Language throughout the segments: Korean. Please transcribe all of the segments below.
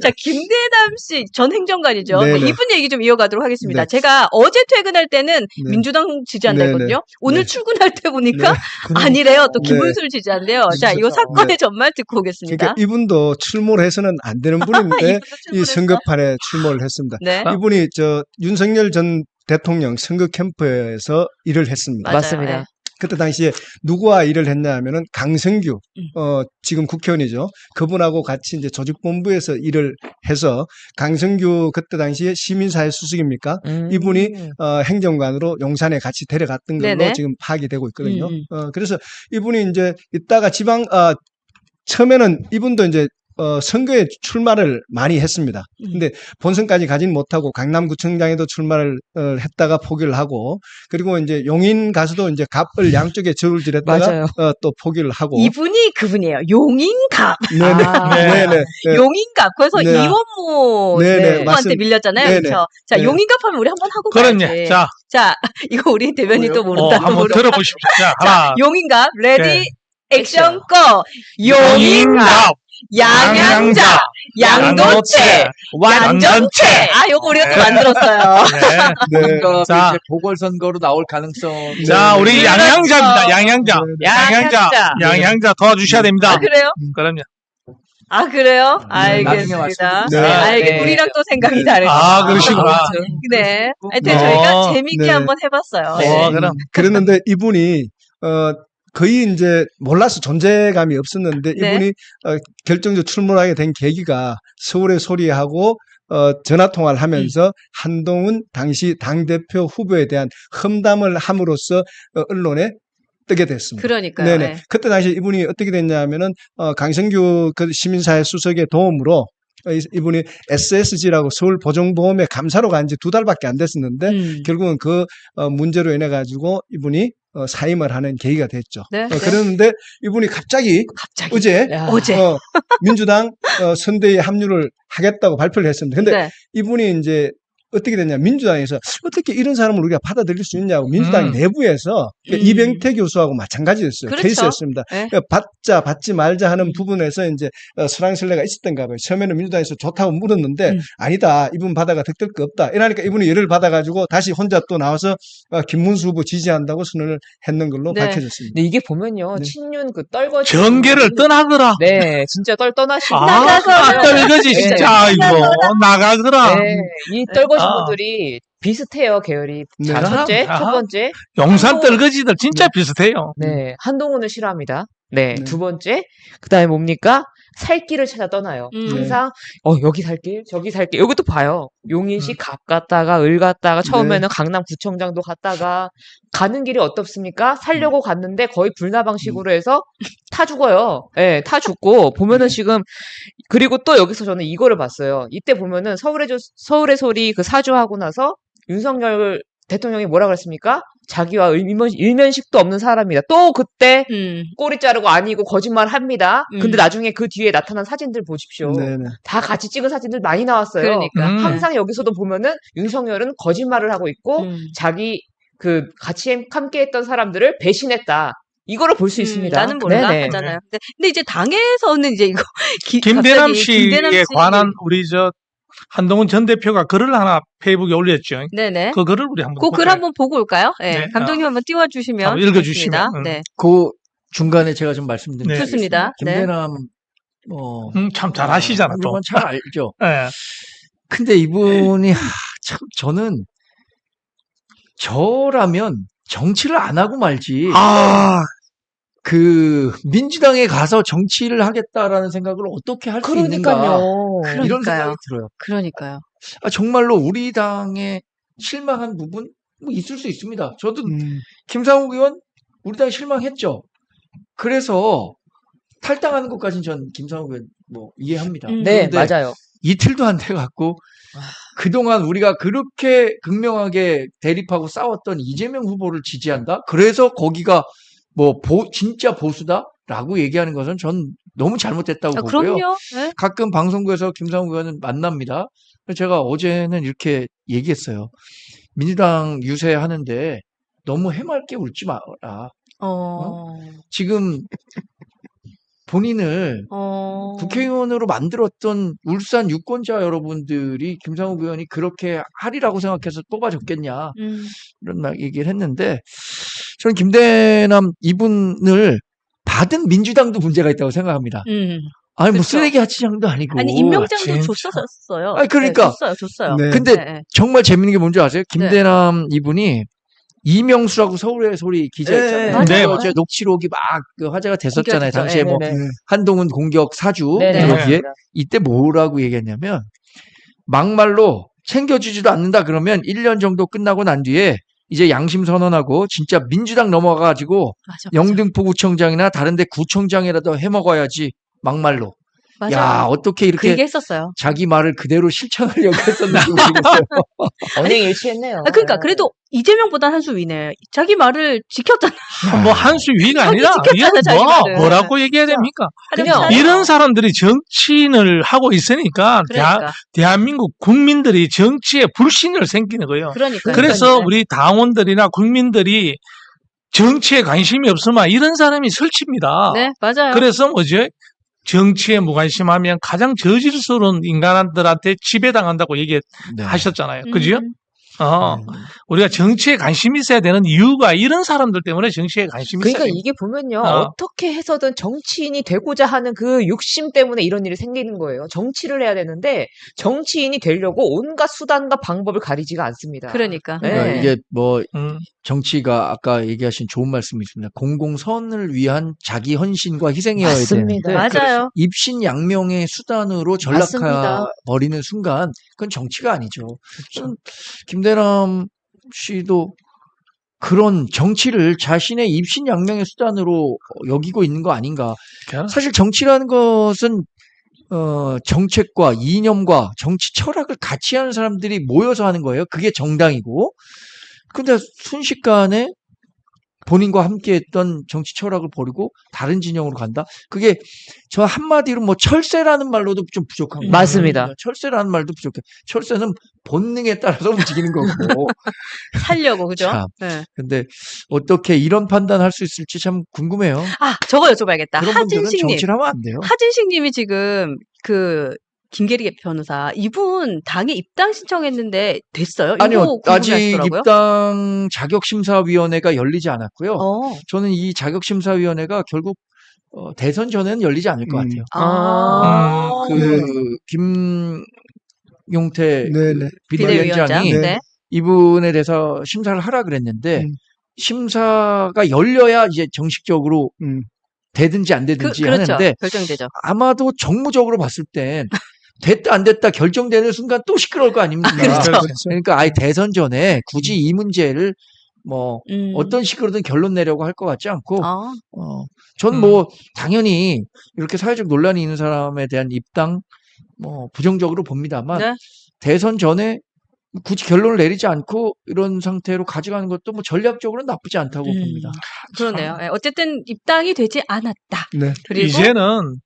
자, 김대남 씨 전 행정관이죠. 네네. 이분 얘기 좀 이어가도록 하겠습니다. 네. 제가 어제 퇴근할 때는 네. 민주당 지지한다 네네. 했거든요. 오늘 네. 출근할 때 보니까 네. 아니래요. 또 네. 김문수를 지지한대요. 자, 이 진짜. 사건의 네. 전말 듣고 오겠습니다. 그러니까 이분도 출몰 해서는 안 되는 분인데 이분도 이 출근했어요? 선거판에 출몰을 했습니다. 네. 이분이 윤석열 전 대통령 선거 캠프에서 일을 했습니다. 맞아요. 맞습니다. 네. 그때 당시에 누구와 일을 했냐 하면은 강성규, 지금 국회의원이죠. 그분하고 같이 이제 조직본부에서 일을 해서 강성규 그때 당시에 시민사회 수석입니까? 이분이 행정관으로 용산에 같이 데려갔던 걸로 네네. 지금 파악이 되고 있거든요. 그래서 이분이 이제 이따가 처음에는 이분도 이제 선거에 출마를 많이 했습니다. 근데 본선까지 가진 못하고 강남구청장에도 출마를 했다가 포기를 하고, 그리고 이제 용인 가서도 이제 갑을 양쪽에 저울질했다가 맞아요. 또 포기를 하고. 이분이 그분이에요. 용인갑. 네네. 아. 네네. 네. 용인갑. 그래서 네. 이원모 네네, 후보한테 맞습니다. 밀렸잖아요. 네네. 그렇죠. 자, 네. 용인갑 하면 우리 한번 하고 그럼요. 가야지. 자, 자, 이거 우리 대변인 또 모른다. 또 한번 모른다. 들어보십시오. 자, 자, 하나, 용인갑. 레디 네. 액션 고. 용인갑. 양양자. 양도체. 완전체. 아, 요거 우리가 또 만들었어요. 네. 네. 뭔가 자. 이제 보궐선거로 나올 가능성. 자, 우리 네. 양양자입니다. 양양자. 양양자. 양양자 도와주셔야 됩니다. 아, 그래요? 그럼요. 아, 그래요? 나중에 알겠습니다. 말씀드리겠습니다. 알겠습니다. 우리랑 또 생각이 다르죠. 아, 그러시구나. 네. 하여튼 어, 저희가 재밌게 네. 한번 해봤어요. 어, 그럼. 그랬는데 이분이 거의 이제 몰라서 존재감이 없었는데 네. 이분이 결정적으로 출몰하게 된 계기가 서울의 소리하고 전화 통화를 하면서 한동훈 당시 당대표 후보에 대한 험담을 함으로써 언론에 뜨게 됐습니다. 그러니까요. 네네. 네. 그때 당시 이분이 어떻게 됐냐면은 강성규 그 시민사회 수석의 도움으로 이분이 SSG라고 서울보정보험의 감사로 간 지 2달밖에 안 됐었는데 결국은 그 문제로 인해 가지고 이분이 사임을 하는 계기가 됐죠. 네, 네. 그랬는데 이분이 갑자기 어제 야. 어제. 민주당 선대위에 합류를 하겠다고 발표를 했습니다. 근데 네. 이분이 이제 어떻게 됐냐, 민주당에서 어떻게 이런 사람을 우리가 받아들일 수 있냐고 민주당 내부에서 이병태 교수하고 마찬가지였어요. 그렇죠. 케이스였습니다. 네. 받자 받지 말자 하는 부분에서 이제 설랑설레가 있었던가 봐요. 처음에는 민주당에서 좋다고 물었는데 아니다, 이분 받아가 득될 거 없다. 이러니까 이분이 열을 받아가지고 다시 혼자 또 나와서 김문수 후보 지지한다고 선언을 했는 걸로 네. 밝혀졌습니다. 근데 이게 보면요, 네. 친윤 그 떨거지. 전개를 떠나거라. 네, 진짜 떠나시고. 나가거라. 떨거지, 네. 진짜, 이거. 나가거라. 네, 이 떨거지 분들이 비슷해요, 계열이. 자, 네. 첫째, 아하. 첫 번째. 용산 떨거지들 진짜 비슷해요. 네, 한동훈을 싫어합니다. 네, 네. 두 번째. 그 다음에 뭡니까? 살 길을 찾아 떠나요. 항상, 여기 살길, 저기 살길. 이것도 봐요. 용인시 갑 갔다가, 을 갔다가, 처음에는 강남구청장도 갔다가, 가는 길이 어떻습니까? 살려고 갔는데 거의 불나 방식으로 해서 타 죽어요. 예, 타 죽고, 보면은 지금, 그리고 또 여기서 저는 이거를 봤어요. 이때 보면은 서울의 소리 그 사주하고 나서 윤석열 대통령이 뭐라 그랬습니까? 자기와 일면식도 없는 사람이다. 또 그때 꼬리 자르고 아니고 거짓말 합니다. 근데 나중에 그 뒤에 나타난 사진들 보십시오. 네네. 다 같이 찍은 사진들 많이 나왔어요. 그러니까. 항상 여기서도 보면은 윤석열은 거짓말을 하고 있고 자기 그 같이 함께 했던 사람들을 배신했다. 이거를 볼 수 있습니다. 나는 몰라 네네. 하잖아요. 근데 이제 당에서는 이제 이거 김대남 갑자기 씨에 관한 우리 한동훈 전 대표가 글을 하나 페이북에 올렸죠. 네네. 그 글을 우리 한번 그 글 볼까요? 한번 보고 올까요? 네. 네. 감독님 한번 띄워주시면 한번 읽어주시면. 좋겠습니다. 네. 그 중간에 제가 좀 말씀드리겠습니다. 네. 좋습니다. 네. 김대남 참 잘하시잖아, 또. 이건 잘 알죠. 예. 근데 이분이 참 저는 저라면 정치를 안 하고 말지. 그 민주당에 가서 정치를 하겠다라는 생각을 어떻게 할 수 있는가? 그러니까요. 이런 생각이 들어요. 그러니까요. 정말로 우리 당에 실망한 부분 뭐 있을 수 있습니다. 저도 김상욱 의원 우리 당에 실망했죠. 그래서 탈당하는 것까지는 전 김상욱 의원 뭐 이해합니다. 네, 그런데 맞아요. 이틀도 안 돼 갖고 그동안 우리가 그렇게 극명하게 대립하고 싸웠던 이재명 후보를 지지한다? 그래서 거기가 뭐 진짜 보수다라고 얘기하는 것은 전 너무 잘못됐다고 보고요. 그럼요. 네. 가끔 방송국에서 김상욱 의원은 만납니다. 제가 어제는 이렇게 얘기했어요. 민주당 유세하는데 너무 해맑게 울지 마라. 지금 본인을 국회의원으로 만들었던 울산 유권자 여러분들이 김상욱 의원이 그렇게 하리라고 생각해서 뽑아줬겠냐 이런 얘기를 했는데 저는 김대남 이분을 받은 민주당도 문제가 있다고 생각합니다. 아니 뭐 그쵸. 쓰레기 하치장도 아니고. 아니 임명장도 진짜. 줬었어요. 아니, 그러니까. 네, 줬어요. 네. 근데 네. 정말 재밌는 게 뭔지 아세요? 김대남 이분이 이명수라고 서울의 소리 기자 있잖아요. 네, 맞아요. 저 녹취록이 막 그 화제가 됐었잖아요. 공개됐죠. 당시에 뭐 네네. 한동훈 공격 사주 네네. 여기에 이때 뭐라고 얘기했냐면 막말로 챙겨주지도 않는다 그러면 1년 정도 끝나고 난 뒤에 이제 양심 선언하고 진짜 민주당 넘어가가지고 맞아. 영등포 구청장이나 다른데 구청장이라도 해먹어야지 막말로. 맞아. 야 어떻게 그 이렇게 얘기 했었어요. 자기 말을 그대로 실천하려고 했었는지 모르겠어요. 언행일치했네요. 그러니까 네. 그래도 이재명보단 한 수 위네. 자기 말을 지켰잖아. 뭐 한 수 위가 자기 아니라 지켰잖아, 이건 자기 말을. 뭐라고 얘기해야 됩니까? 그냥 이런 사람들이 정치인을 하고 있으니까 그러니까. 대한민국 국민들이 정치에 불신을 생기는 거예요. 그러니까. 그래서 우리 당원들이나 국민들이 정치에 관심이 없으면 이런 사람이 설칩니다. 네, 맞아요. 그래서 뭐죠? 정치에 무관심하면 가장 저질스러운 인간들한테 지배당한다고 얘기하셨잖아요. 네. 그죠? 우리가 정치에 관심이 있어야 되는 이유가 이런 사람들 때문에 정치에 관심이 그러니까 있어야 이게 보면요. 어. 어떻게 해서든 정치인이 되고자 하는 그 욕심 때문에 이런 일이 생기는 거예요. 정치를 해야 되는데 정치인이 되려고 온갖 수단과 방법을 가리지가 않습니다. 그러니까. 네. 그러니까 이게 뭐 음. 정치가 아까 얘기하신 좋은 말씀이 있습니다. 공공선을 위한 자기 헌신과 희생이어야 맞습니다. 되는데 맞아요. 입신양명의 수단으로 맞습니다. 전락해 버리는 순간 그건 정치가 아니죠. 저는 김대남 씨도 그런 정치를 자신의 입신양명의 수단으로 여기고 있는 거 아닌가. 사실 정치라는 것은 정책과 이념과 정치 철학을 같이 하는 사람들이 모여서 하는 거예요. 그게 정당이고. 근데 순식간에 본인과 함께 했던 정치 철학을 버리고 다른 진영으로 간다? 그게 저 한마디로 뭐 철새라는 말로도 좀 부족한 거예요. 맞습니다. 철새라는 말도 부족해. 철새는 본능에 따라서 움직이는 거고. 살려고, 그죠? 참. 네. 근데 어떻게 이런 판단할 수 있을지 참 궁금해요. 아, 저거 여쭤봐야겠다. 그런 분들은 하진식님. 정치를 하면 안 돼요. 하진식님이 지금 김계리 변호사 이분 당에 입당 신청했는데 됐어요? 이거 아니요, 아직 궁금해하시더라고요. 입당 자격심사위원회가 열리지 않았고요. 어. 저는 이 자격심사위원회가 결국 대선 전에는 열리지 않을 것 같아요. 김용태 네네. 비대위원장이 네. 이분에 대해서 심사를 하라 그랬는데 심사가 열려야 이제 정식적으로 되든지 안 되든지 그렇죠. 하는데 결정되죠. 아마도 정무적으로 봤을 땐 됐다 안 됐다 결정되는 순간 또 시끄러울 거 아닙니까? 그렇죠. 그러니까 아예 대선 전에 굳이 이 문제를 뭐 어떤 식으로든 결론 내려고 할 것 같지 않고 전 뭐 당연히 이렇게 사회적 논란이 있는 사람에 대한 입당 뭐 부정적으로 봅니다만 네. 대선 전에 굳이 결론을 내리지 않고 이런 상태로 가져가는 것도 뭐 전략적으로는 나쁘지 않다고 봅니다. 그러네요. 예, 어쨌든 입당이 되지 않았다. 네. 그리고 이제는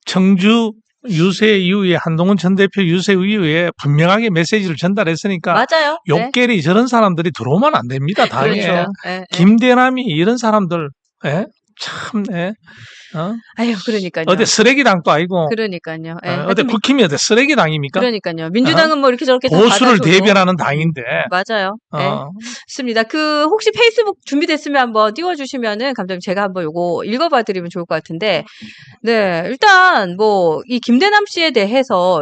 청주 유세 이후에 한동훈 전 대표 유세 이후에 분명하게 메시지를 전달했으니까 맞아요. 네. 욕계리 저런 사람들이 들어오면 안 됩니다. 당에. 그렇죠. 예, 예. 김대남이 이런 사람들 참네. 아유, 그러니까요. 어디 쓰레기당도 아니고 그러니까요. 예. 어디 하여튼 국힘이 어디 쓰레기당입니까? 그러니까요. 민주당은 뭐 이렇게 저렇게 다 보수를 받아줘도. 대변하는 당인데. 맞아요. 네. 어. 좋습니다. 혹시 페이스북 준비됐으면 한번 띄워주시면은 감독님 제가 한번 요거 읽어봐 드리면 좋을 것 같은데. 네. 일단 이 김대남 씨에 대해서,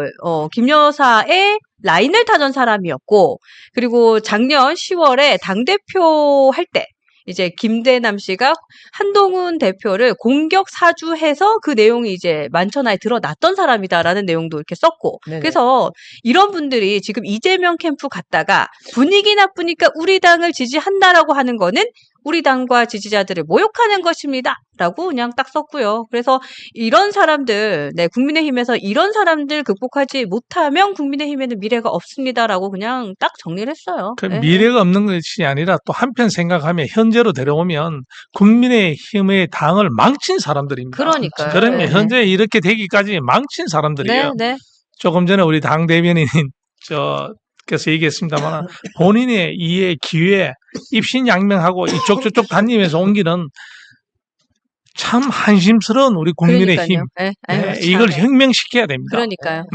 김 여사의 라인을 타던 사람이었고, 그리고 작년 10월에 당대표 할 때, 이제 김대남 씨가 한동훈 대표를 공격 사주해서 그 내용이 이제 만천하에 드러났던 사람이다라는 내용도 이렇게 썼고. 네네. 그래서 이런 분들이 지금 이재명 캠프 갔다가 분위기 나쁘니까 우리 당을 지지한다라고 하는 거는 우리 당과 지지자들을 모욕하는 것입니다. 라고 그냥 딱 썼고요. 그래서 이런 사람들, 국민의힘에서 이런 사람들 극복하지 못하면 국민의힘에는 미래가 없습니다라고 그냥 딱 정리를 했어요. 그 네. 미래가 없는 것이 아니라 또 한편 생각하면 현재로 데려오면 국민의힘의 당을 망친 사람들입니다. 그러니까요. 그러면 네. 현재 이렇게 되기까지 망친 사람들이에요. 네. 조금 전에 우리 당 대변인 께서 얘기했습니다만 본인의 이해 기회 입신양명하고 이쪽 저쪽 다니면서 온 길은 참 한심스러운 우리 국민의 힘. 그러니까요. 네. 아유, 네, 참. 이걸 혁명시켜야 됩니다. 그러니까요. 네.